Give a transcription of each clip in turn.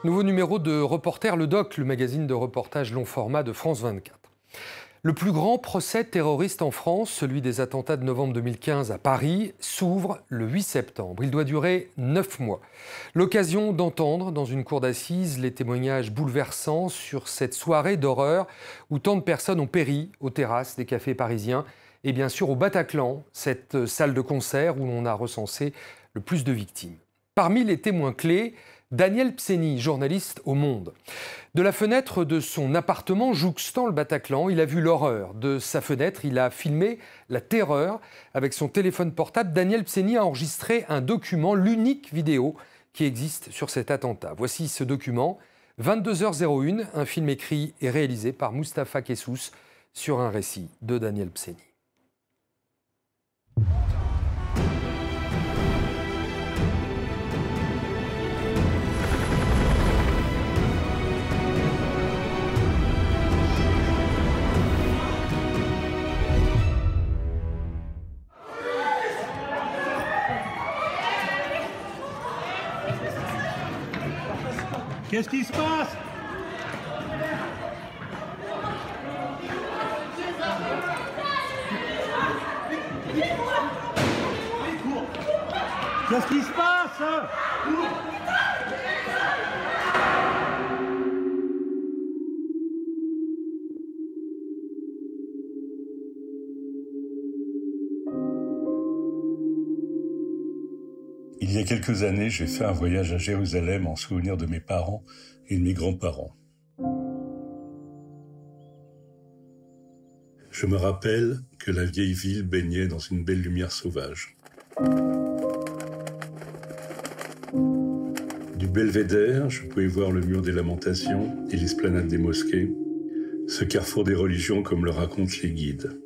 Nouveau numéro de Reporter le Doc, le magazine de reportage long format de France 24. Le plus grand procès terroriste en France, celui des attentats de novembre 2015 à Paris, s'ouvre le 8 septembre. Il doit durer 9 mois. L'occasion d'entendre dans une cour d'assises les témoignages bouleversants sur cette soirée d'horreur où tant de personnes ont péri aux terrasses des cafés parisiens et bien sûr au Bataclan, cette salle de concert où l'on a recensé le plus de victimes. Parmi les témoins clés, Daniel Pseny, journaliste au Monde. De la fenêtre de son appartement jouxtant le Bataclan, il a vu l'horreur. De sa fenêtre, il a filmé la terreur. Avec son téléphone portable, Daniel Pseny a enregistré un document, l'unique vidéo qui existe sur cet attentat. Voici ce document, 22h01, un film écrit et réalisé par Mustapha Kessous sur un récit de Daniel Pseny. Qu'est-ce qui se passe? Qu'est-ce qui se passe? Il y a quelques années, j'ai fait un voyage à Jérusalem en souvenir de mes parents et de mes grands-parents. Je me rappelle que la vieille ville baignait dans une belle lumière sauvage. Du belvédère, je pouvais voir le mur des lamentations et l'esplanade des mosquées, ce carrefour des religions comme le racontent les guides.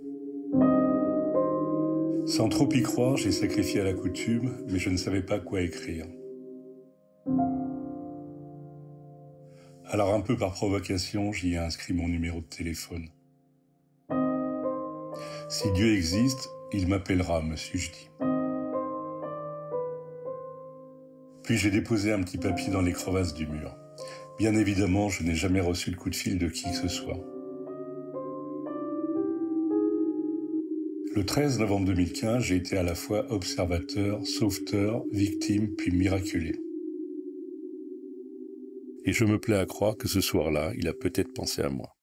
Sans trop y croire, j'ai sacrifié à la coutume, mais je ne savais pas quoi écrire. Alors un peu par provocation, j'y ai inscrit mon numéro de téléphone. Si Dieu existe, il m'appellera, me suis-je dit. Puis j'ai déposé un petit papier dans les crevasses du mur. Bien évidemment, je n'ai jamais reçu le coup de fil de qui que ce soit. Le 13 novembre 2015, j'ai été à la fois observateur, sauveteur, victime, puis miraculé. Et je me plais à croire que ce soir-là, il a peut-être pensé à moi.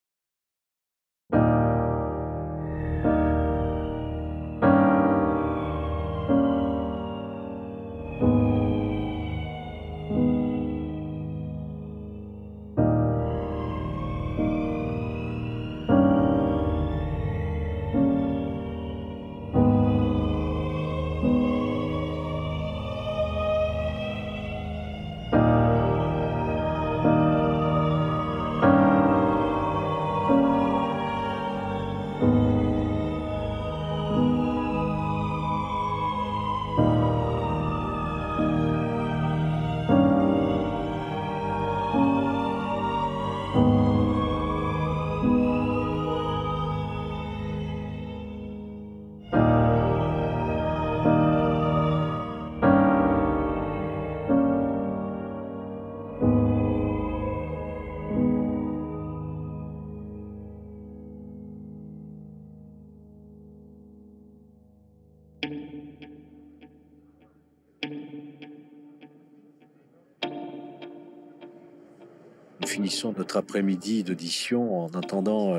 Nous finissons notre après-midi d'audition en entendant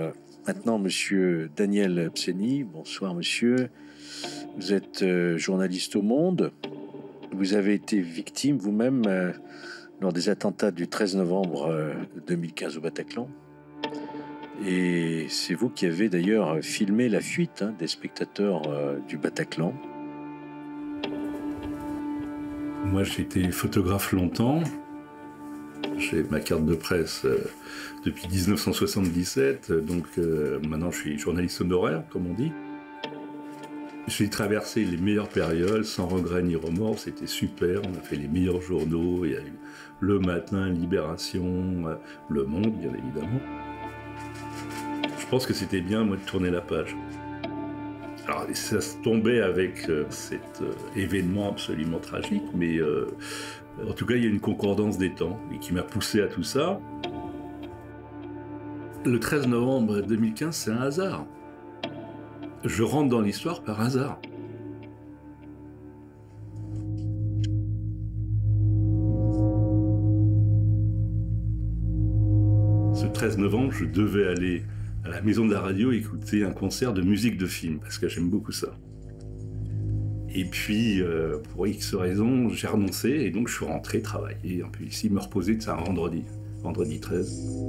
maintenant monsieur Daniel Pseny. Bonsoir monsieur. Vous êtes journaliste au Monde. Vous avez été victime vous-même lors des attentats du 13 novembre 2015 au Bataclan. Et c'est vous qui avez d'ailleurs filmé la fuite des spectateurs du Bataclan. Moi, j'ai été photographe longtemps. J'ai ma carte de presse depuis 1977, donc maintenant je suis journaliste honoraire, comme on dit. J'ai traversé les meilleures périodes, sans regret ni remords, c'était super, on a fait les meilleurs journaux, il y a eu Le Matin, Libération, Le Monde, bien évidemment. Je pense que c'était bien, moi, de tourner la page. Alors, ça se tombait avec cet événement absolument tragique, mais En tout cas, il y a une concordance des temps et qui m'a poussé à tout ça. Le 13 novembre 2015, c'est un hasard. Je rentre dans l'histoire par hasard. Ce 13 novembre, je devais aller à la Maison de la Radio écouter un concert de musique de film, parce que j'aime beaucoup ça. Et puis, pour X raisons, j'ai renoncé, et donc je suis rentré travailler un peu ici, me reposer, c'est un vendredi 13.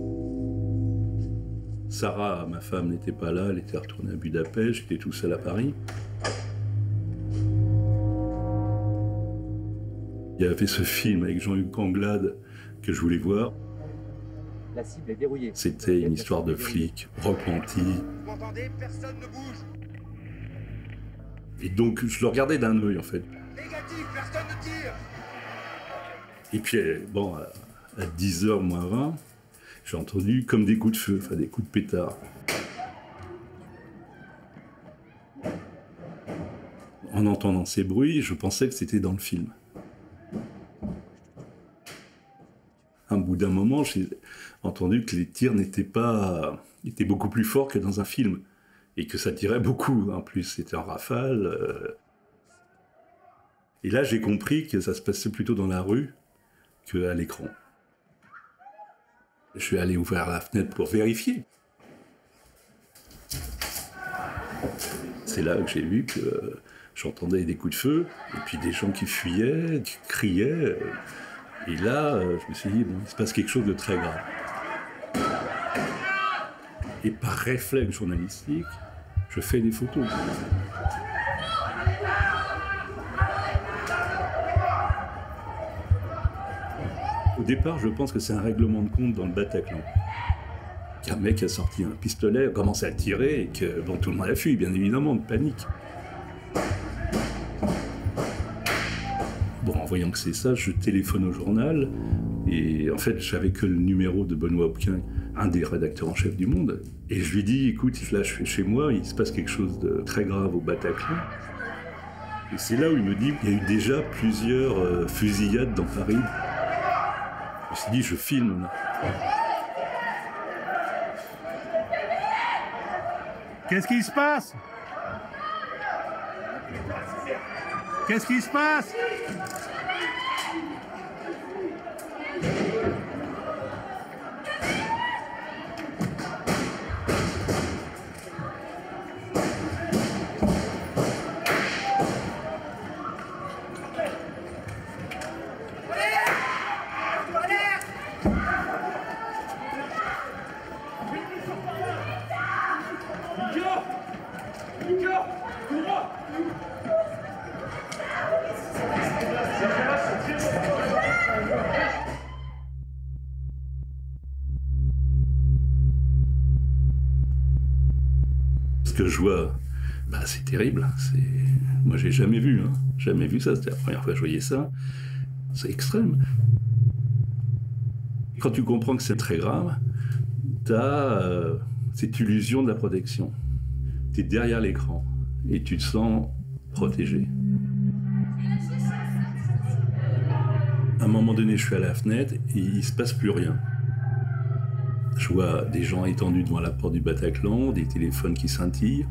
Sarah, ma femme, n'était pas là, elle était retournée à Budapest, j'étais tout seul à Paris. Il y avait ce film avec Jean-Hugues Anglade que je voulais voir. La cible est verrouillée. C'était une histoire de flic, repenti. Vous m'entendez? Personne ne bouge. Et donc, je le regardais d'un œil, en fait. Négatif, personne ne tire. Et puis, bon, à 10h moins 20, j'ai entendu comme des coups de feu, enfin des coups de pétard. En entendant ces bruits, je pensais que c'était dans le film. À un bout d'un moment, j'ai entendu que les tirs étaient beaucoup plus forts que dans un film. Et que ça tirait beaucoup, en plus, c'était en rafale. Et là, j'ai compris que ça se passait plutôt dans la rue qu'à l'écran. Je suis allé ouvrir la fenêtre pour vérifier. C'est là que j'ai vu que j'entendais des coups de feu, et puis des gens qui fuyaient, qui criaient. Et là, je me suis dit, bon, il se passe quelque chose de très grave. Et par réflexe journalistique, je fais des photos. Au départ, je pense que c'est un règlement de compte dans le Bataclan. Qu'un mec a sorti un pistolet, a commencé à tirer, et que bon, tout le monde a fui, bien évidemment, de panique. Bon, en voyant que c'est ça, je téléphone au journal, et en fait, j'avais que le numéro de Benoît Hopquin, un des rédacteurs en chef du Monde, et je lui dis, écoute, là je suis chez moi, il se passe quelque chose de très grave au Bataclan. Et c'est là où il me dit, il y a eu déjà plusieurs fusillades dans Paris. Je me suis dit, je filme là. Qu'est-ce qui se passe? Qu'est-ce qui se passe? Ce que je vois, bah, c'est terrible. Moi, j'ai jamais vu, hein. Jamais vu ça. C'était la première fois que je voyais ça. C'est extrême. Quand tu comprends que c'est très grave, t'as cette illusion de la protection. T'es derrière l'écran et tu te sens protégé. À un moment donné, je suis à la fenêtre et il se passe plus rien. Je vois des gens étendus devant la porte du Bataclan, des téléphones qui scintillent,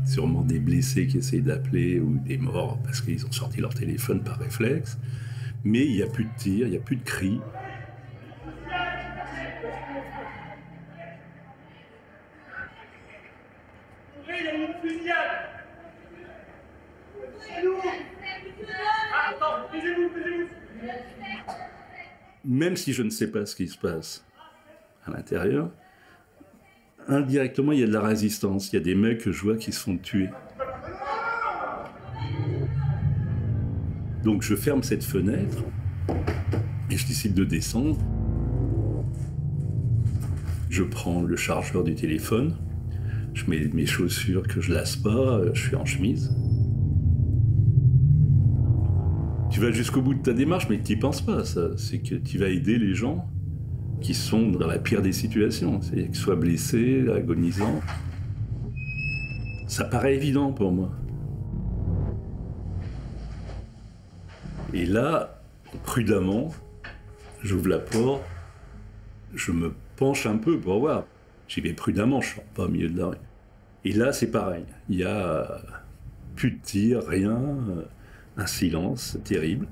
sûrement des blessés qui essayent d'appeler ou des morts parce qu'ils ont sorti leur téléphone par réflexe. Mais il n'y a plus de tirs, il n'y a plus de cris. Il y a une fusillade. C'est nous. Ah, attends, taisez-vous. Même si je ne sais pas ce qui se passe à l'intérieur, indirectement, il y a de la résistance. Il y a des mecs que je vois qui se font tuer. Donc je ferme cette fenêtre et je décide de descendre. Je prends le chargeur du téléphone, je mets mes chaussures que je lasse pas, je suis en chemise. Tu vas jusqu'au bout de ta démarche, mais tu n'y penses pas, ça. C'est que tu vas aider les gens qui sont dans la pire des situations, c'est-à-dire qu'ils soient blessés, agonisants. Ça paraît évident pour moi. Et là, Prudemment, j'ouvre la porte, je me penche un peu pour voir. J'y vais prudemment, je ne sors pas au milieu de la rue. Et là, c'est pareil. Il n'y a plus de tir, rien, un silence terrible.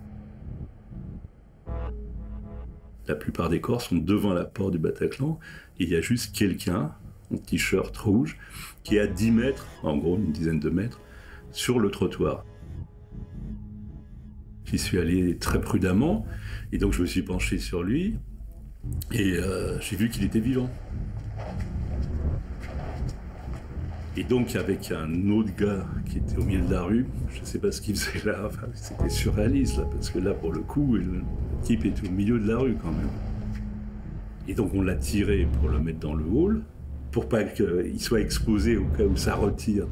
La plupart des corps sont devant la porte du Bataclan et il y a juste quelqu'un, en t-shirt rouge, qui est à 10 mètres, en gros une dizaine de mètres, sur le trottoir. J'y suis allé très prudemment et donc je me suis penché sur lui et j'ai vu qu'il était vivant. Et donc avec un autre gars qui était au milieu de la rue, je ne sais pas ce qu'il faisait là, enfin, c'était surréaliste là, parce que là pour le coup, le type était au milieu de la rue quand même. Et donc on l'a tiré pour le mettre dans le hall, pour pas qu'il soit exposé au cas où ça retire.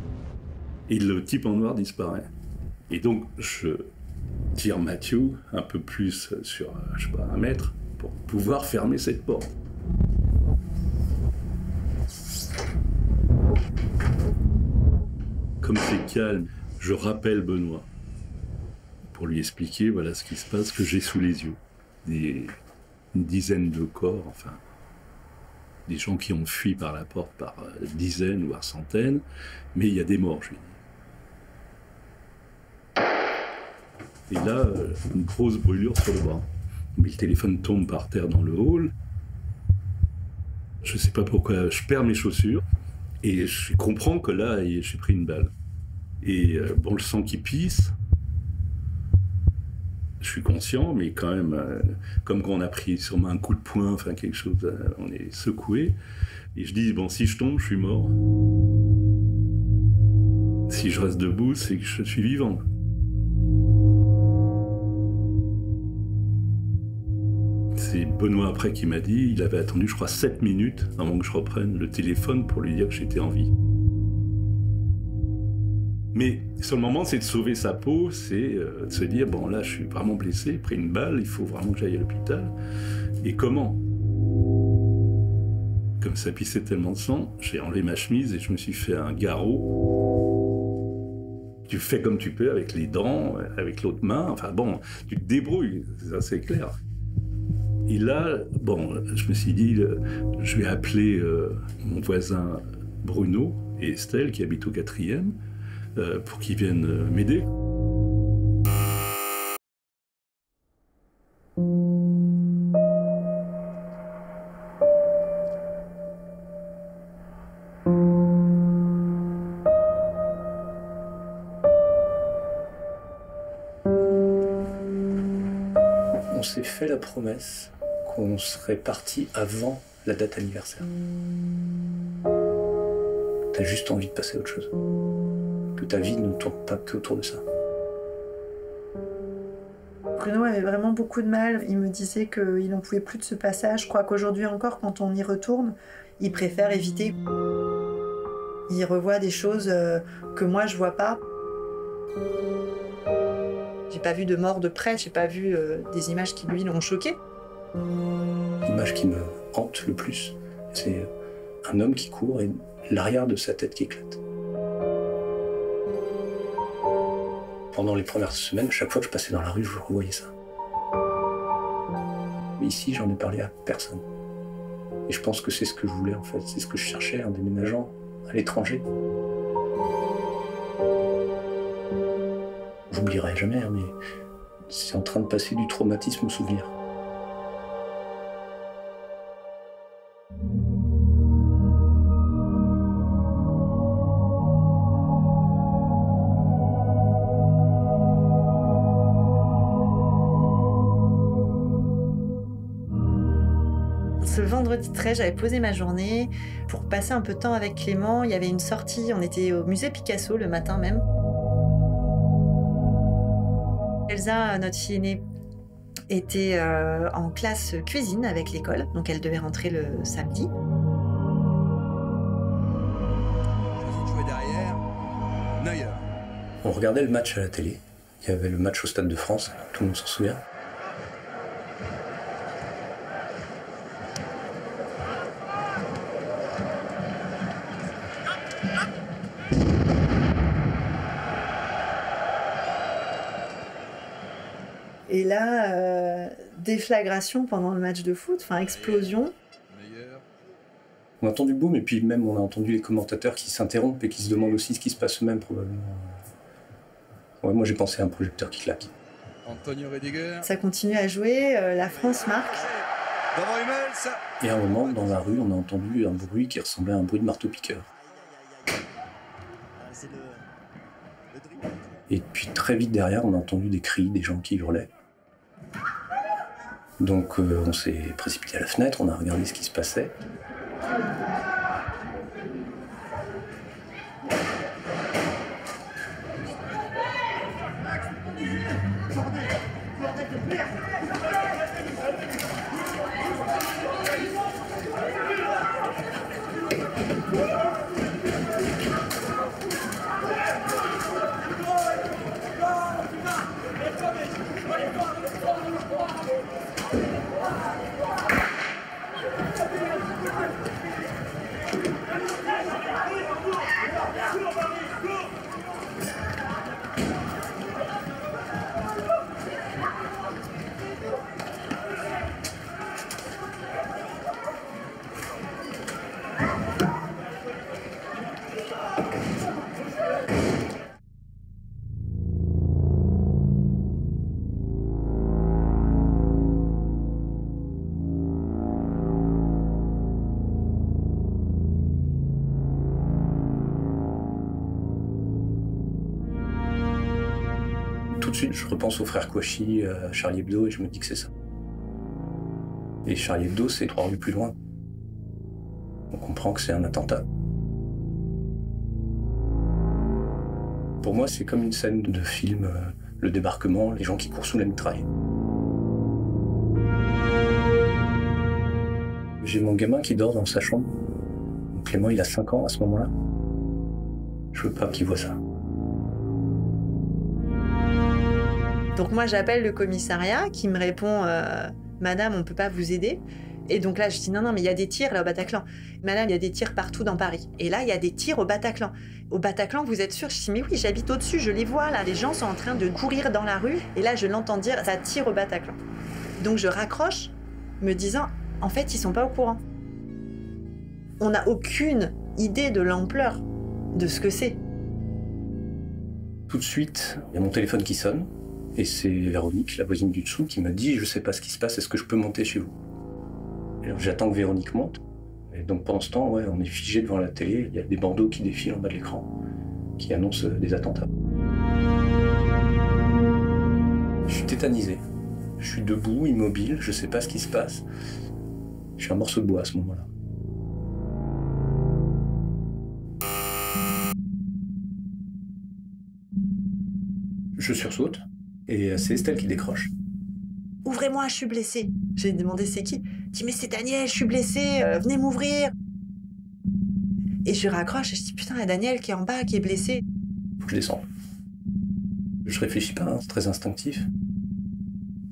Et le type en noir disparaît. Et donc je tire Mathieu un peu plus sur, je sais pas, 1 mètre, pour pouvoir fermer cette porte. Comme c'est calme, je rappelle Benoît pour lui expliquer voilà ce qui se passe, que j'ai sous les yeux. Une dizaine de corps, enfin, des gens qui ont fui par la porte par dizaines, voire centaines, mais il y a des morts, je lui dis. Et là, une grosse brûlure sur le bras. Mais le téléphone tombe par terre dans le hall. Je ne sais pas pourquoi, je perds mes chaussures. Et je comprends que là, j'ai pris une balle. Et bon, le sang qui pisse, je suis conscient, mais quand même, comme quand on a pris sûrement un coup de poing, enfin quelque chose, on est secoué. Et je dis, bon, si je tombe, je suis mort. Si je reste debout, c'est que je suis vivant. C'est Benoît après qui m'a dit, il avait attendu, je crois, 7 minutes avant que je reprenne le téléphone pour lui dire que j'étais en vie. Mais sur le moment, c'est de sauver sa peau, c'est de se dire, bon là, je suis vraiment blessé, pris une balle, il faut vraiment que j'aille à l'hôpital. Et comment? Comme ça pissait tellement de sang, j'ai enlevé ma chemise et je me suis fait un garrot. Tu fais comme tu peux avec les dents, avec l'autre main, enfin bon, tu te débrouilles, ça c'est clair. Et là, bon, je me suis dit, je vais appeler mon voisin Bruno et Estelle, qui habitent au 4e, pour qu'ils viennent m'aider. On s'est fait la promesse qu'on serait parti avant la date anniversaire. T'as juste envie de passer à autre chose. Que ta vie ne tourne pas que autour de ça. Bruno avait vraiment beaucoup de mal. Il me disait qu'il n'en pouvait plus de ce passage. Je crois qu'aujourd'hui encore, quand on y retourne, il préfère éviter. Il revoit des choses que moi je vois pas. J'ai pas vu de mort de près, j'ai pas vu des images qui lui l'ont choqué. L'image qui me hante le plus, c'est un homme qui court et l'arrière de sa tête qui éclate. Pendant les premières semaines, chaque fois que je passais dans la rue, je revoyais ça. Mais ici, j'en ai parlé à personne. Et je pense que c'est ce que je voulais en fait, c'est ce que je cherchais en déménageant à l'étranger. J'oublierai jamais, hein, mais c'est en train de passer du traumatisme au souvenir. Ce vendredi 13, j'avais posé ma journée pour passer un peu de temps avec Clément. Il y avait une sortie, on était au musée Picasso le matin même. Elsa, notre fille aînée, était en classe cuisine avec l'école, donc elle devait rentrer le samedi. Jouer derrière, Neuer. On regardait le match à la télé. Il y avait le match au Stade de France, tout le monde s'en souvient. Et là, déflagration pendant le match de foot, enfin explosion. On a entendu boum, et puis même on a entendu les commentateurs qui s'interrompent et qui se demandent aussi ce qui se passe eux-mêmes, probablement. Ouais, moi j'ai pensé à un projecteur qui claque. Antonio Rüdiger. Ça continue à jouer, la France marque. Devant Hummels. Et à un moment, dans la rue, on a entendu un bruit qui ressemblait à un bruit de marteau-piqueur. Et puis très vite derrière, on a entendu des cris, des gens qui hurlaient. Donc on s'est précipité à la fenêtre, on a regardé ce qui se passait. Tout de suite, je repense aux frères Kouachi, à Charlie Hebdo, et je me dis que c'est ça. Et Charlie Hebdo, c'est 3 rues plus loin. On comprend que c'est un attentat. Pour moi, c'est comme une scène de film, le débarquement, les gens qui courent sous la mitraille. J'ai mon gamin qui dort dans sa chambre. Clément, il a 5 ans à ce moment-là. Je veux pas qu'il voit ça. Donc moi j'appelle le commissariat qui me répond Madame, on peut pas vous aider. Et donc là je dis non mais il y a des tirs là au Bataclan. Madame, il y a des tirs partout dans Paris. Et là il y a des tirs au Bataclan. Au Bataclan, vous êtes sûr? Je dis mais oui, j'habite au-dessus, je les vois là, les gens sont en train de courir dans la rue et là je l'entends dire ça tire au Bataclan. Donc je raccroche me disant en fait ils sont pas au courant. On n'a aucune idée de l'ampleur de ce que c'est. Tout de suite, il y a mon téléphone qui sonne. Et c'est Véronique, la voisine du dessous, qui m'a dit « Je sais pas ce qui se passe, est-ce que je peux monter chez vous ?» J'attends que Véronique monte. Et donc pendant ce temps, ouais, on est figé devant la télé, il y a des bandeaux qui défilent en bas de l'écran, qui annoncent des attentats. Je suis tétanisé. Je suis debout, immobile, je sais pas ce qui se passe. Je suis un morceau de bois à ce moment-là. Je sursaute. Et c'est Estelle qui décroche. Ouvrez-moi, je suis blessée. J'ai demandé c'est qui. Elle dit mais c'est Daniel, je suis blessée, venez m'ouvrir. Et je raccroche et je dis putain, il y a Daniel qui est en bas, qui est blessé. Faut que je descende. Je réfléchis pas, hein, c'est très instinctif.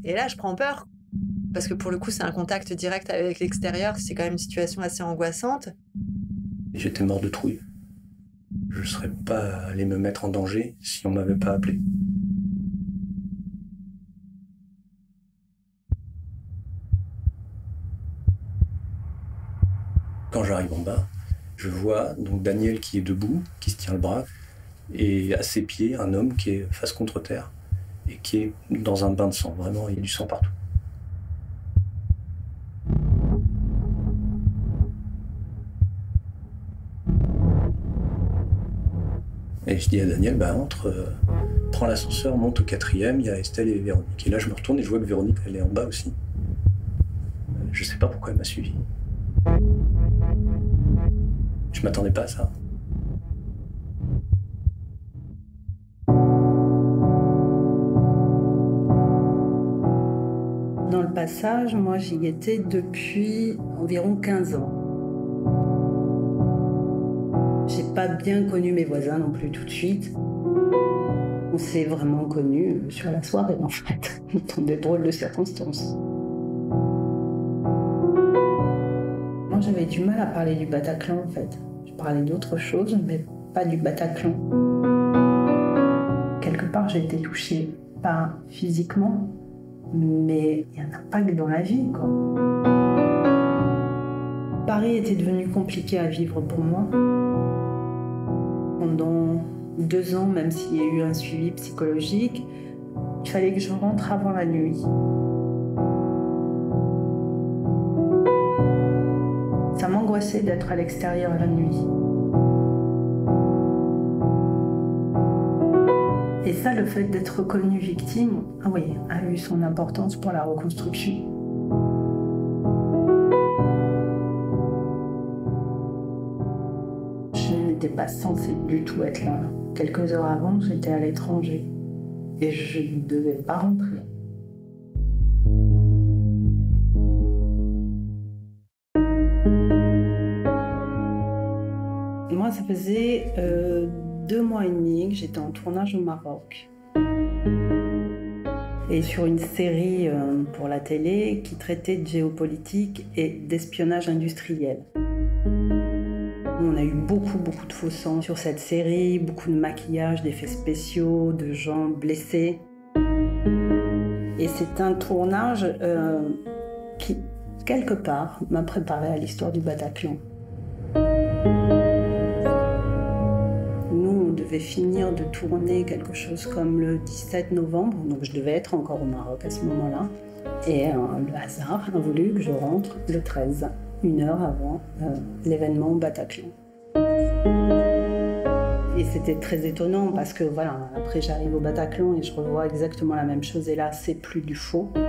Et là, je prends peur. Parce que pour le coup, c'est un contact direct avec l'extérieur, c'est quand même une situation assez angoissante. Et j'étais mort de trouille. Je serais pas allé me mettre en danger si on m'avait pas appelé. Quand j'arrive en bas, je vois donc Daniel qui est debout, qui se tient le bras, et à ses pieds, un homme qui est face contre terre et qui est dans un bain de sang. Vraiment, il y a du sang partout. Et je dis à Daniel, bah entre, prends l'ascenseur, monte au 4e, il y a Estelle et Véronique. Et là, je me retourne et je vois que Véronique, elle est en bas aussi. Je sais pas pourquoi elle m'a suivi. Je m'attendais pas à ça. Dans le passage, moi j'y étais depuis environ 15 ans. J'ai pas bien connu mes voisins non plus tout de suite. On s'est vraiment connus sur la soirée en fait, dans des drôles de circonstances. Moi j'avais du mal à parler du Bataclan en fait. Je parlais d'autre chose, mais pas du Bataclan. Quelque part j'ai été touchée, pas physiquement, mais il n'y en a pas que dans la vie, quoi. Paris était devenu compliqué à vivre pour moi. Pendant 2 ans, même s'il y a eu un suivi psychologique, il fallait que je rentre avant la nuit. Ça m'angoissait d'être à l'extérieur la nuit. Et ça, le fait d'être reconnue victime, ah oui, a eu son importance pour la reconstruction. Je n'étais pas censée du tout être là. Quelques heures avant, j'étais à l'étranger. Et je ne devais pas rentrer. Moi, ça faisait 2 mois et demi que j'étais en tournage au Maroc. Et sur une série pour la télé qui traitait de géopolitique et d'espionnage industriel. On a eu beaucoup de faux sang sur cette série, beaucoup de maquillage, d'effets spéciaux, de gens blessés. Et c'est un tournage qui, quelque part, m'a préparé à l'histoire du Bataclan. Nous, on devait finir de tourner quelque chose comme le 17 novembre, donc je devais être encore au Maroc à ce moment-là. Et le hasard a voulu que je rentre le 13. 1 heure avant l'événement au Bataclan. Et c'était très étonnant parce que voilà, après j'arrive au Bataclan et je revois exactement la même chose et là c'est plus du faux. Il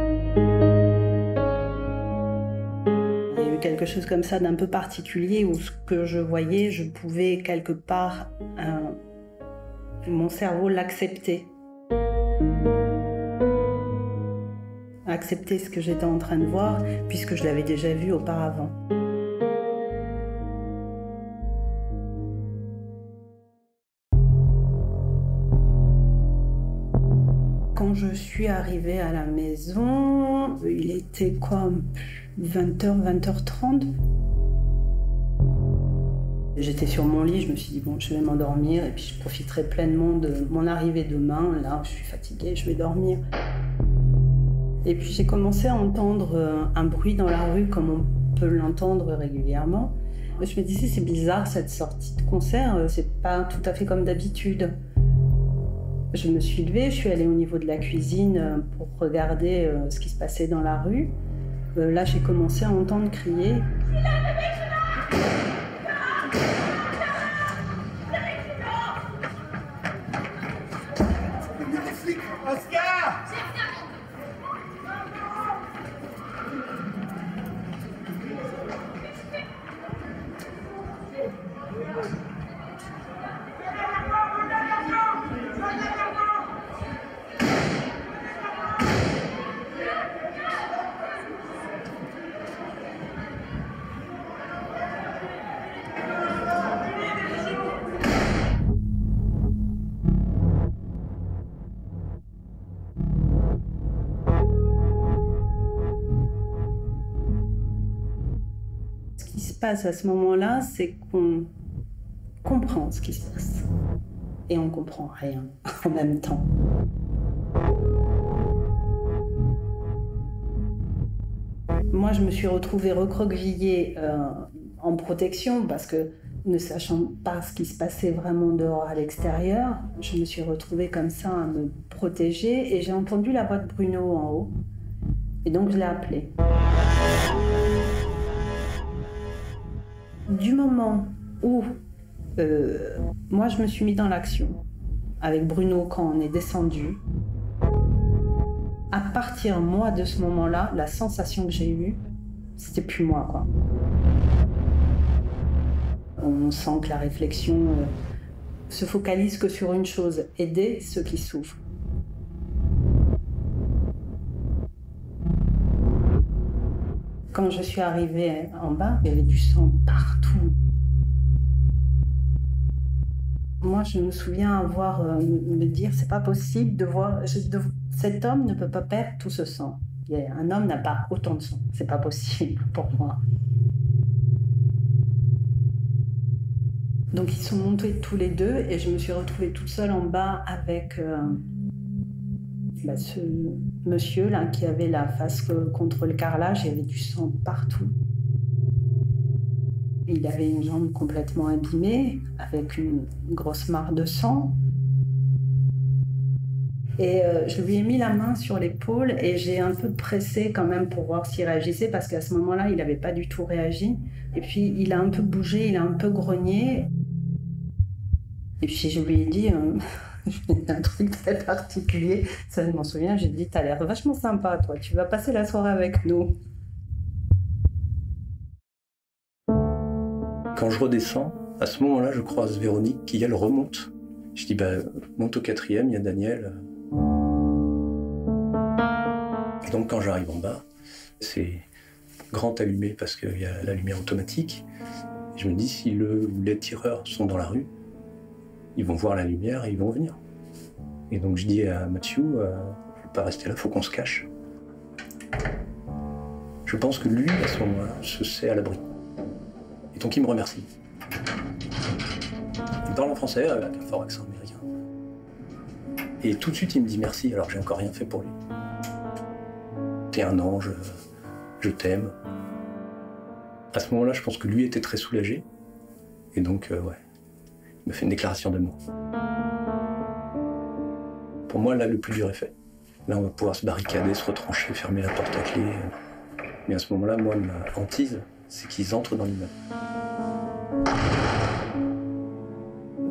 y a eu quelque chose comme ça d'un peu particulier où ce que je voyais, je pouvais quelque part, mon cerveau l'accepter. Accepter ce que j'étais en train de voir, puisque je l'avais déjà vu auparavant. Quand je suis arrivée à la maison, il était quoi, 20h, 20h30. J'étais sur mon lit, je me suis dit bon, je vais m'endormir et puis je profiterai pleinement de mon arrivée demain. Là, je suis fatiguée, je vais dormir. Et puis j'ai commencé à entendre un bruit dans la rue comme on peut l'entendre régulièrement. Je me disais c'est bizarre cette sortie de concert, c'est pas tout à fait comme d'habitude. Je me suis levée, je suis allée au niveau de la cuisine pour regarder ce qui se passait dans la rue. Là j'ai commencé à entendre crier. Oscar! Ce qui se passe à ce moment-là, c'est qu'on comprend ce qui se passe. Et on comprend rien en même temps. Moi, je me suis retrouvée recroquevillée en protection parce que, ne sachant pas ce qui se passait vraiment dehors à l'extérieur, je me suis retrouvée comme ça à me protéger et j'ai entendu la voix de Bruno en haut. Et donc, je l'ai appelé. Du moment où moi, je me suis mis dans l'action avec Bruno quand on est descendu, à partir, moi, de ce moment-là, la sensation que j'ai eue, c'était plus moi, quoi. On sent que la réflexion se focalise que sur une chose, aider ceux qui souffrent. Quand je suis arrivée en bas, il y avait du sang partout. Moi, je me souviens avoir me dire, c'est pas possible de voir, cet homme ne peut pas perdre tout ce sang. Un homme n'a pas autant de sang, c'est pas possible pour moi. Donc ils sont montés tous les deux et je me suis retrouvée toute seule en bas avec monsieur là, qui avait la face contre le carrelage, il y avait du sang partout. Il avait une jambe complètement abîmée, avec une grosse mare de sang. Et je lui ai mis la main sur l'épaule et j'ai un peu pressé quand même pour voir s'il réagissait, parce qu'à ce moment-là, il n'avait pas du tout réagi. Et puis, il a un peu bougé, il a un peu grogné. Et puis, je lui ai dit un truc très particulier. Ça, je m'en souviens, j'ai dit, t'as l'air vachement sympa, toi. Tu vas passer la soirée avec nous. Quand je redescends, à ce moment-là, je croise Véronique qui, elle, remonte. Je dis, monte au 4e, il y a Daniel. Et donc, quand j'arrive en bas, c'est grand allumé parce qu'il y a la lumière automatique. Et je me dis, si le ou les tireurs sont dans la rue, ils vont voir la lumière et ils vont venir. Et donc, je dis à Mathieu, il ne faut pas rester là, il faut qu'on se cache. Je pense que lui, à ce moment-là, se sait à l'abri. Et donc, il me remercie. Il parle en français avec un fort accent américain. Et tout de suite, il me dit merci, alors que j'ai encore rien fait pour lui. T'es un ange, je t'aime. À ce moment-là, je pense que lui était très soulagé. Et donc, ouais, il me fait une déclaration d'amour. Pour moi, là, le plus dur est fait. Là, on va pouvoir se barricader, se retrancher, fermer la porte à clé. Mais à ce moment-là, moi, ma hantise, c'est qu'ils entrent dans l'immeuble.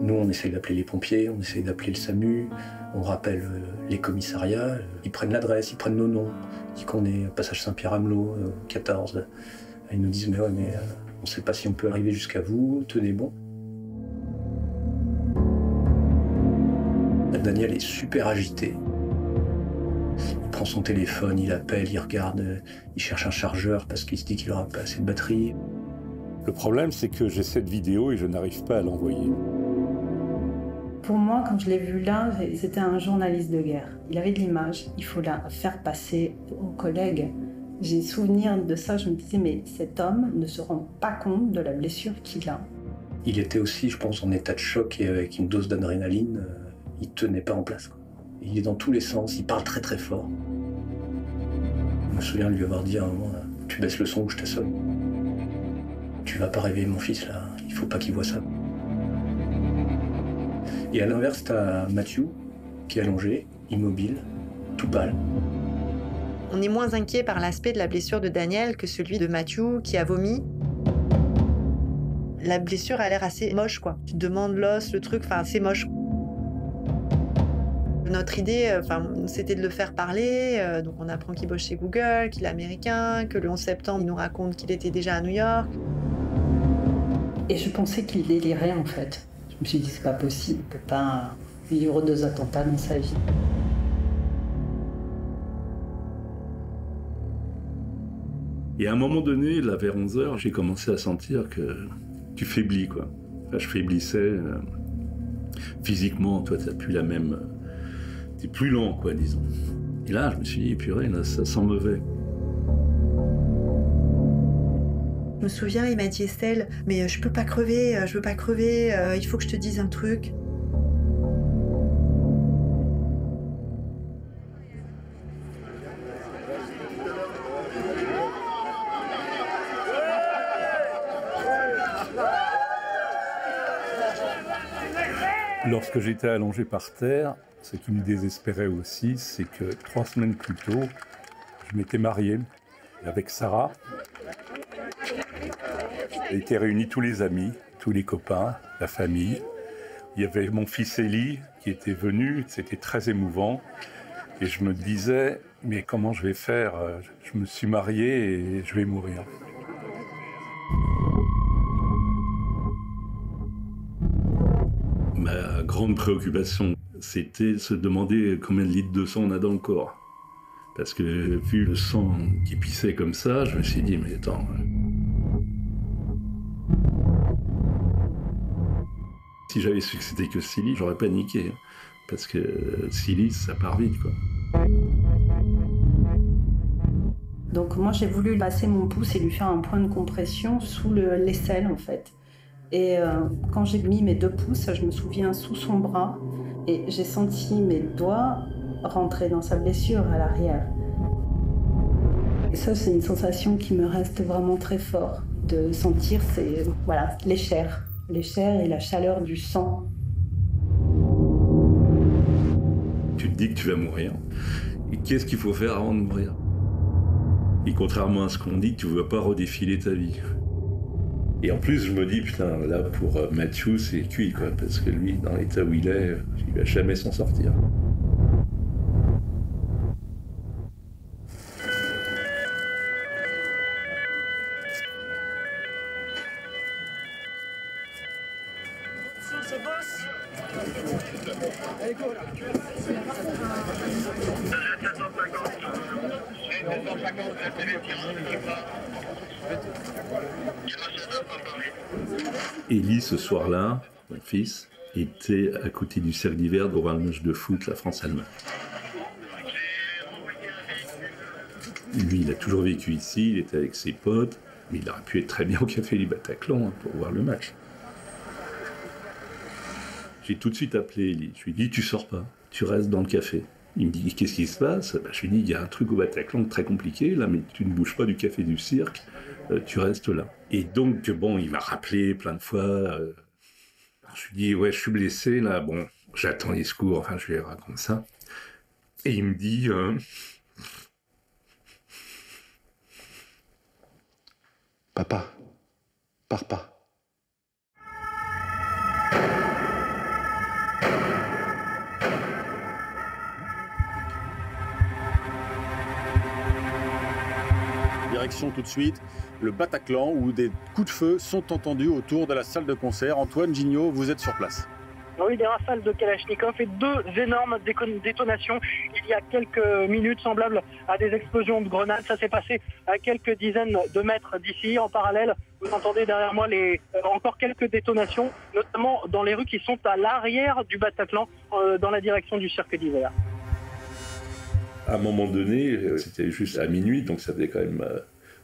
Nous, on essaye d'appeler les pompiers, on essaye d'appeler le SAMU, on rappelle les commissariats, ils prennent l'adresse, ils prennent nos noms, ils disent qu'on est passage Saint-Pierre-Amelot, 14. Ils nous disent, mais ouais, mais on ne sait pas si on peut arriver jusqu'à vous, tenez bon. Daniel est super agité. Il prend son téléphone, il appelle, il regarde, il cherche un chargeur parce qu'il se dit qu'il n'aura pas assez de batterie. Le problème, c'est que j'ai cette vidéo et je n'arrive pas à l'envoyer. Pour moi, quand je l'ai vu là, c'était un journaliste de guerre. Il avait de l'image, il faut la faire passer aux collègues. J'ai souvenir de ça, je me disais, mais cet homme ne se rend pas compte de la blessure qu'il a. Il était aussi, je pense, en état de choc et avec une dose d'adrénaline, il ne tenait pas en place, quoi. Il est dans tous les sens, il parle très très fort. Je me souviens de lui avoir dit à un moment, tu baisses le son ou je t'assomme. Tu vas pas réveiller mon fils là, il faut pas qu'il voit ça. Et à l'inverse, t'as Mathieu qui est allongé, immobile, tout pâle. On est moins inquiet par l'aspect de la blessure de Daniel que celui de Mathieu qui a vomi. La blessure a l'air assez moche, quoi. Tu te demandes l'os, le truc, enfin, c'est moche. Notre idée, c'était de le faire parler. Donc on apprend qu'il bosse chez Google, qu'il est américain, que le 11 septembre, il nous raconte qu'il était déjà à New York. Et je pensais qu'il délirait, en fait. Je me suis dit, c'est pas possible, il peut pas vivre 2 attentats dans sa vie. Et à un moment donné, là, vers 11h, j'ai commencé à sentir que tu faiblis, quoi. Enfin, je faiblissais physiquement, toi, t'as plus la même... T'es plus lent, quoi, disons. Et là, je me suis dit, purée, là, ça sent mauvais. Je me souviens, il m'a dit, Estelle, mais je peux pas crever, il faut que je te dise un truc. Lorsque j'étais allongé par terre, ce qui me désespérait aussi, c'est que 3 semaines plus tôt, je m'étais marié avec Sarah. Étaient réunis tous les amis, tous les copains, la famille. Il y avait mon fils Élie qui était venu, c'était très émouvant. Et je me disais, mais comment je vais faire? Je me suis marié et je vais mourir. Ma grande préoccupation, c'était de se demander combien de litres de sang on a dans le corps. Parce que vu le sang qui pissait comme ça, je me suis dit, mais attends... Si j'avais su que c'était que Silly, j'aurais paniqué. Parce que Silly, ça part vite, quoi. Donc moi, j'ai voulu passer mon pouce et lui faire un point de compression sous l'aisselle, en fait. Et quand j'ai mis mes 2 pouces, je me souviens, sous son bras, et j'ai senti mes doigts rentrer dans sa blessure à l'arrière. Et ça, c'est une sensation qui me reste vraiment très fort, de sentir voilà, les chairs et la chaleur du sang. Tu te dis que tu vas mourir. Et qu'est-ce qu'il faut faire avant de mourir? Et contrairement à ce qu'on dit, tu ne vas pas redéfiler ta vie. Et en plus, je me dis, putain, là, pour Mathieu, c'est cuit, quoi, parce que lui, dans l'état où il va jamais s'en sortir. Élie, ce soir-là, mon fils, était à côté du cercle d'hiver devant un match de foot, la France-Allemagne. Lui, il a toujours vécu ici, il était avec ses potes, mais il aurait pu être très bien au Café du Bataclan pour voir le match. J'ai tout de suite appelé Élie. Je lui ai dit, tu sors pas, tu restes dans le café. Il me dit, qu'est-ce qui se passe? Je lui ai dit, il y a un truc au Bataclan très compliqué, là, mais tu ne bouges pas du café du cirque, tu restes là. Et donc, bon, il m'a rappelé plein de fois. Je lui ai dit, ouais, je suis blessé, là, bon, j'attends les secours, enfin, je lui raconte ça. Et il me dit, papa, pars pas. Direction tout de suite le Bataclan où des coups de feu sont entendus autour de la salle de concert. Antoine Gignot, vous êtes sur place. Oui, des rafales de Kalachnikov et deux énormes détonations il y a quelques minutes semblables à des explosions de grenades. Ça s'est passé à quelques dizaines de mètres d'ici. En parallèle, vous entendez derrière moi encore quelques détonations, notamment dans les rues qui sont à l'arrière du Bataclan, dans la direction du cirque d'hiver. À un moment donné, c'était juste à minuit, donc ça faisait quand même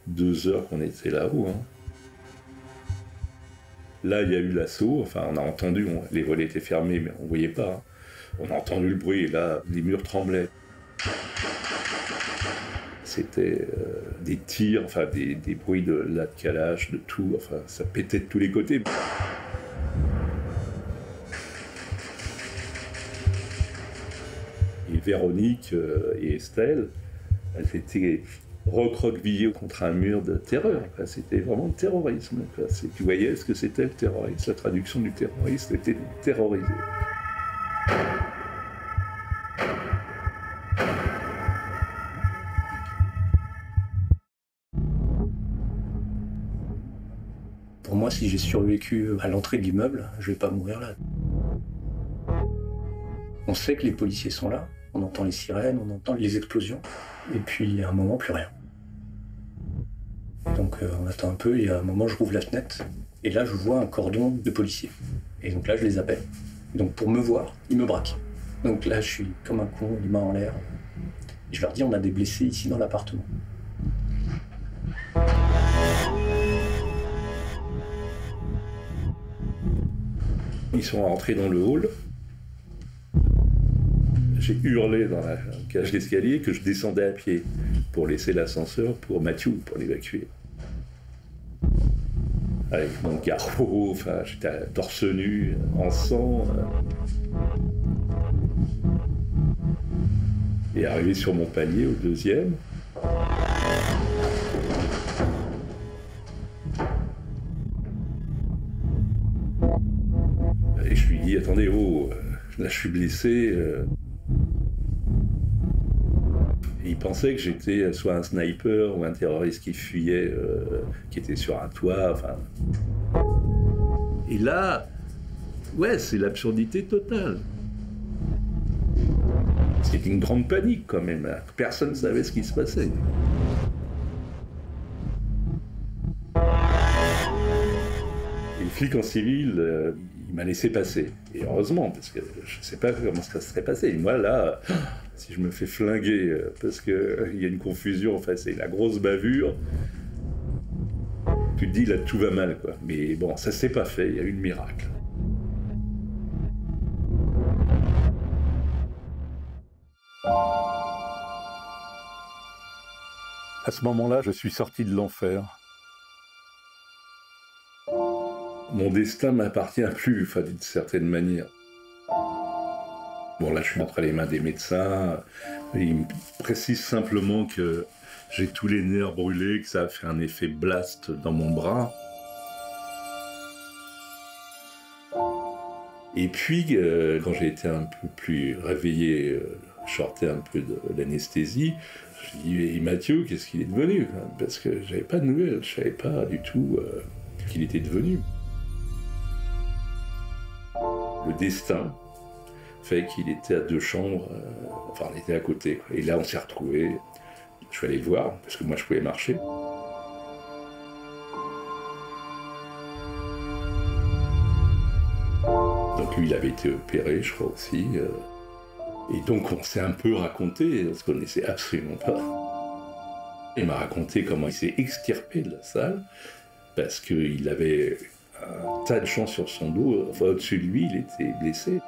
2 heures qu'on était là-haut. Hein. Là, il y a eu l'assaut, enfin on a entendu, les volets étaient fermés, mais on ne voyait pas. Hein. On a entendu le bruit, et là, les murs tremblaient. C'était des tirs, enfin des bruits de calage, de tout, enfin ça pétait de tous les côtés. Et Véronique et Estelle, elles étaient recroquevillées contre un mur de terreur. C'était vraiment le terrorisme. Tu voyais ce que c'était le terrorisme. La traduction du terrorisme était terrorisé. Pour moi, si j'ai survécu à l'entrée de l'immeuble, je vais pas mourir là. On sait que les policiers sont là, on entend les sirènes, on entend les explosions, et puis à un moment, plus rien. Donc on attend un peu, et à un moment, je rouvre la fenêtre, et là, je vois un cordon de policiers. Et donc là, je les appelle. Donc pour me voir, ils me braquent. Donc là, je suis comme un con, les mains en l'air. Et je leur dis, on a des blessés ici dans l'appartement. Ils sont rentrés dans le hall. J'ai hurlé dans la cage d'escalier que je descendais à pied pour laisser l'ascenseur pour Mathieu, pour l'évacuer. Avec mon garrot, enfin, j'étais torse nu, en sang. Et arrivé sur mon palier, au deuxième. Et je lui dis, attendez, là je suis blessé. Il pensait que j'étais soit un sniper ou un terroriste qui fuyait, qui était sur un toit, enfin... Et là, ouais, c'est l'absurdité totale. C'était une grande panique quand même, personne ne savait ce qui se passait. Et le flic en civil, il m'a laissé passer. Et heureusement, parce que je ne sais pas comment ça se serait passé. Et moi, là, si je me fais flinguer parce qu'il y a une confusion, enfin, c'est la grosse bavure, tu te dis, là, tout va mal, quoi. Mais bon, ça ne s'est pas fait, il y a eu le miracle. À ce moment-là, je suis sorti de l'enfer. Mon destin m'appartient plus, enfin, d'une certaine manière. Bon, là, je suis entre les mains des médecins. Ils me précisent simplement que j'ai tous les nerfs brûlés, que ça a fait un effet blast dans mon bras. Et puis, quand j'ai été un peu plus réveillé, je sortais un peu de l'anesthésie, je dis, Mathieu, qu'est-ce qu'il est devenu? Parce que j'avais pas de nouvelles, je savais pas du tout ce qu'il était devenu. Le destin fait qu'il était à 2 chambres, enfin on était à côté. Et là on s'est retrouvés, je suis allé le voir, parce que moi je pouvais marcher. Donc lui il avait été opéré, je crois aussi. Et donc on s'est un peu raconté, on se connaissait absolument pas. Il m'a raconté comment il s'est extirpé de la salle, parce qu'il avait un tas de gens sur son dos, enfin au-dessus de lui, il était blessé.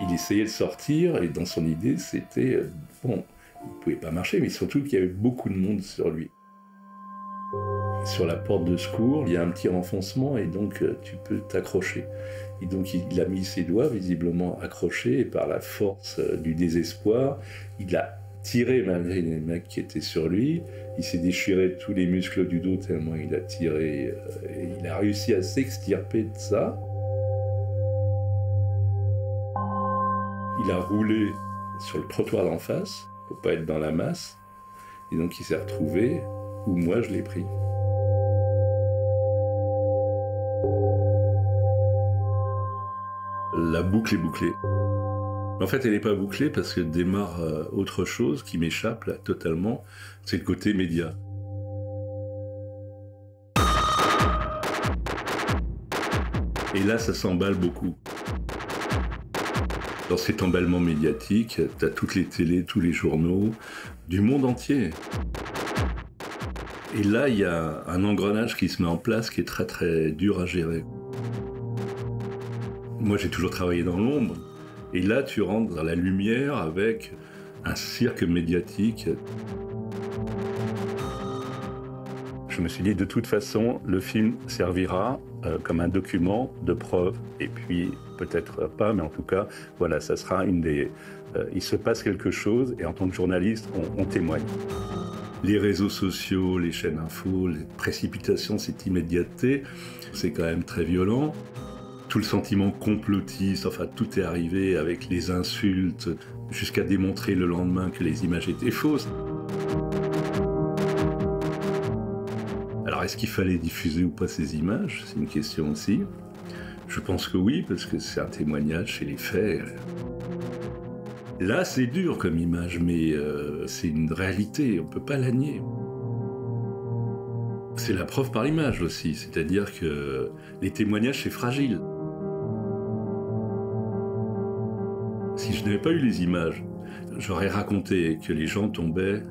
Il essayait de sortir, et dans son idée, c'était, bon, il ne pouvait pas marcher, mais surtout qu'il y avait beaucoup de monde sur lui. Sur la porte de secours, il y a un petit renfoncement, et donc tu peux t'accrocher. Et donc il a mis ses doigts, visiblement accrochés, et par la force du désespoir, il a tiré malgré les mecs qui étaient sur lui. Il s'est déchiré tous les muscles du dos tellement il a tiré. Et il a réussi à s'extirper de ça. Il a roulé sur le trottoir d'en face, pour pas être dans la masse. Et donc il s'est retrouvé où moi je l'ai pris. La boucle est bouclée. En fait, elle n'est pas bouclée parce que démarre autre chose qui m'échappe là totalement, c'est le côté média. Et là, ça s'emballe beaucoup. Dans cet emballement médiatique, tu as toutes les télés, tous les journaux, du monde entier. Et là, il y a un engrenage qui se met en place qui est très très dur à gérer. Moi, j'ai toujours travaillé dans l'ombre. Et là, tu rentres dans la lumière avec un cirque médiatique. Je me suis dit, de toute façon, le film servira comme un document de preuve. Et puis, peut-être pas, mais en tout cas, voilà, ça sera une des... il se passe quelque chose, et en tant que journaliste, on témoigne. Les réseaux sociaux, les chaînes info, les précipitations, cette immédiateté, c'est quand même très violent. Tout le sentiment complotiste, enfin tout est arrivé avec les insultes, jusqu'à démontrer le lendemain que les images étaient fausses. Alors est-ce qu'il fallait diffuser ou pas ces images? C'est une question aussi. Je pense que oui, parce que c'est un témoignage, c'est les faits. Là, c'est dur comme image, mais c'est une réalité, on ne peut pas la nier. C'est la preuve par l'image aussi, c'est-à-dire que les témoignages, c'est fragile. Si je n'avais pas eu les images, j'aurais raconté que les gens tombaient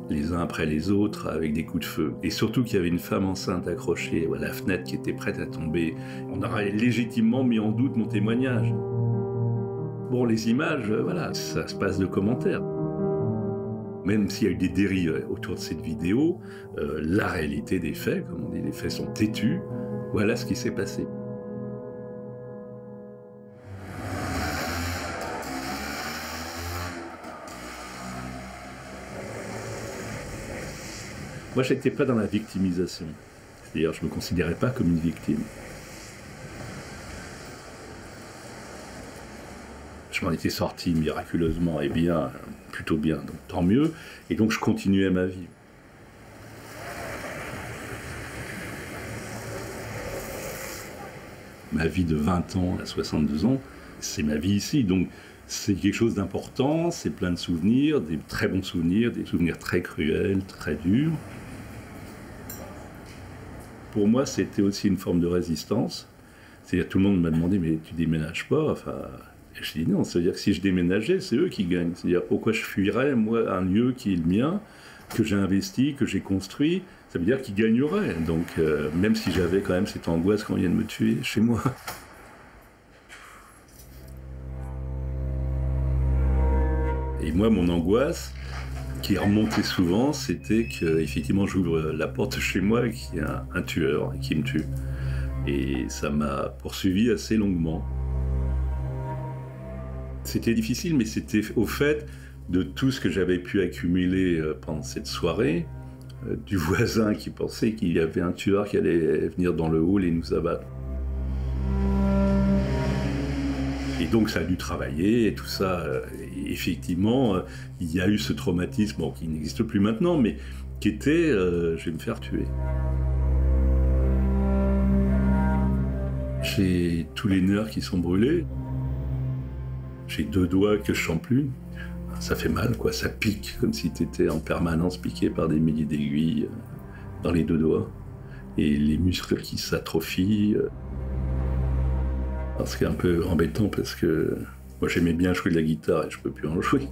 les uns après les autres avec des coups de feu. Et surtout qu'il y avait une femme enceinte accrochée à la fenêtre qui était prête à tomber. On aurait légitimement mis en doute mon témoignage. Bon, les images, voilà, ça se passe de commentaires. Même s'il y a eu des dérives autour de cette vidéo, la réalité des faits, comme on dit, les faits sont têtus, voilà ce qui s'est passé. Moi, je n'étais pas dans la victimisation. C'est-à-dire, je ne me considérais pas comme une victime. Je m'en étais sorti miraculeusement et bien, plutôt bien, donc tant mieux. Et donc, je continuais ma vie. Ma vie de 20 ans à 62 ans, c'est ma vie ici. Donc, c'est quelque chose d'important, c'est plein de souvenirs, des très bons souvenirs, des souvenirs très cruels, très durs. Pour moi, c'était aussi une forme de résistance. C'est-à-dire, tout le monde m'a demandé, mais tu déménages pas? Enfin, je dis non, ça veut dire que si je déménageais, c'est eux qui gagnent. C'est-à-dire, pourquoi je fuirais, moi, un lieu qui est le mien, que j'ai investi, que j'ai construit, ça veut dire qu'ils gagneraient. Donc, même si j'avais quand même cette angoisse quand on vient de me tuer chez moi. Et moi, mon angoisse, qui remontait souvent, c'était qu'effectivement j'ouvre la porte de chez moi et qu'il y a un tueur qui me tue. Et ça m'a poursuivi assez longuement. C'était difficile, mais c'était au fait de tout ce que j'avais pu accumuler pendant cette soirée, du voisin qui pensait qu'il y avait un tueur qui allait venir dans le hall et nous abattre. Et donc ça a dû travailler et tout ça. Et effectivement, il y a eu ce traumatisme, bon, qui n'existe plus maintenant, mais qui était je vais me faire tuer. J'ai tous les nerfs qui sont brûlés. J'ai 2 doigts que je sens plus. Ça fait mal, quoi. Ça pique, comme si tu étais en permanence piqué par des milliers d'aiguilles dans les 2 doigts. Et les muscles qui s'atrophient. Ce qui est un peu embêtant parce que moi j'aimais bien jouer de la guitare et je peux plus en jouer.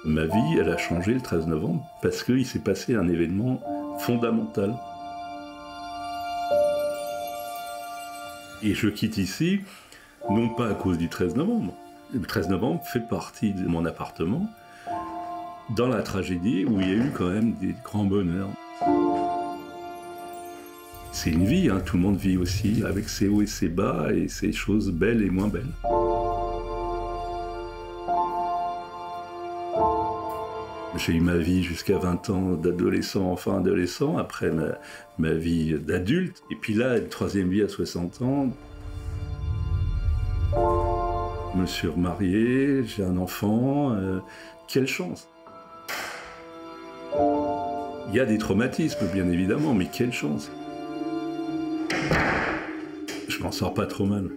Ma vie, elle a changé le 13 novembre parce qu'il s'est passé un événement fondamental. Et je quitte ici, non pas à cause du 13 novembre. Le 13 novembre fait partie de mon appartement, dans la tragédie où il y a eu quand même des grands bonheurs. C'est une vie, hein, tout le monde vit aussi, avec ses hauts et ses bas, et ses choses belles et moins belles. J'ai eu ma vie jusqu'à 20 ans d'adolescent, enfant adolescent, après ma vie d'adulte. Et puis là, une 3e vie à 60 ans. Je me suis remarié, j'ai un enfant. Quelle chance! Il y a des traumatismes, bien évidemment, mais quelle chance! Je m'en sors pas trop mal.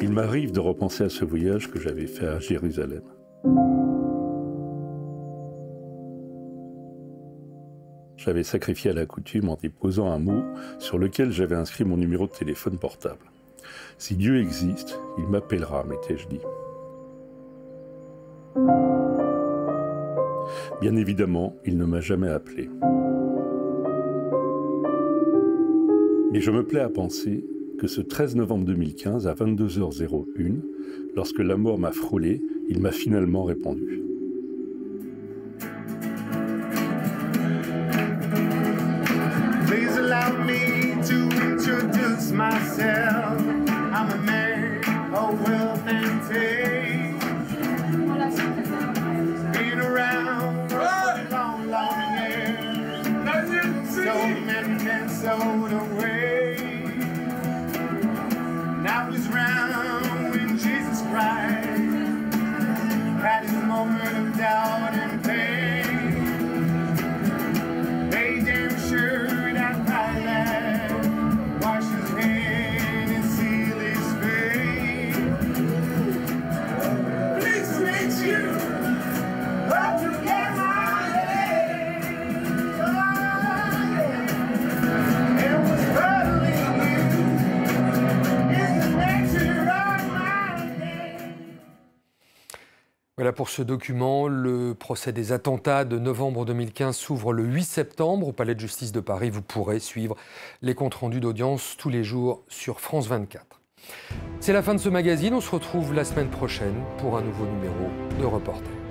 Il m'arrive de repenser à ce voyage que j'avais fait à Jérusalem. J'avais sacrifié à la coutume en déposant un mot sur lequel j'avais inscrit mon numéro de téléphone portable. Si Dieu existe, il m'appellera, m'étais-je dit. Bien évidemment, il ne m'a jamais appelé. Mais je me plais à penser que ce 13 novembre 2015, à 22h01, lorsque la mort m'a frôlé, il m'a finalement répondu. Please allow me to introduce myself. I'm a man of wealth and taste. Been around for a long, long years. So many men sold away. I was round when Jesus Christ had his moment of doubt and pain. They damn sure that Pilate wash his hand and seal his face. Please make you up to get my name. Oh, yeah. It was early. Voilà pour ce document. Le procès des attentats de novembre 2015 s'ouvre le 8 septembre au Palais de justice de Paris. Vous pourrez suivre les comptes rendus d'audience tous les jours sur France 24. C'est la fin de ce magazine. On se retrouve la semaine prochaine pour un nouveau numéro de Reporter.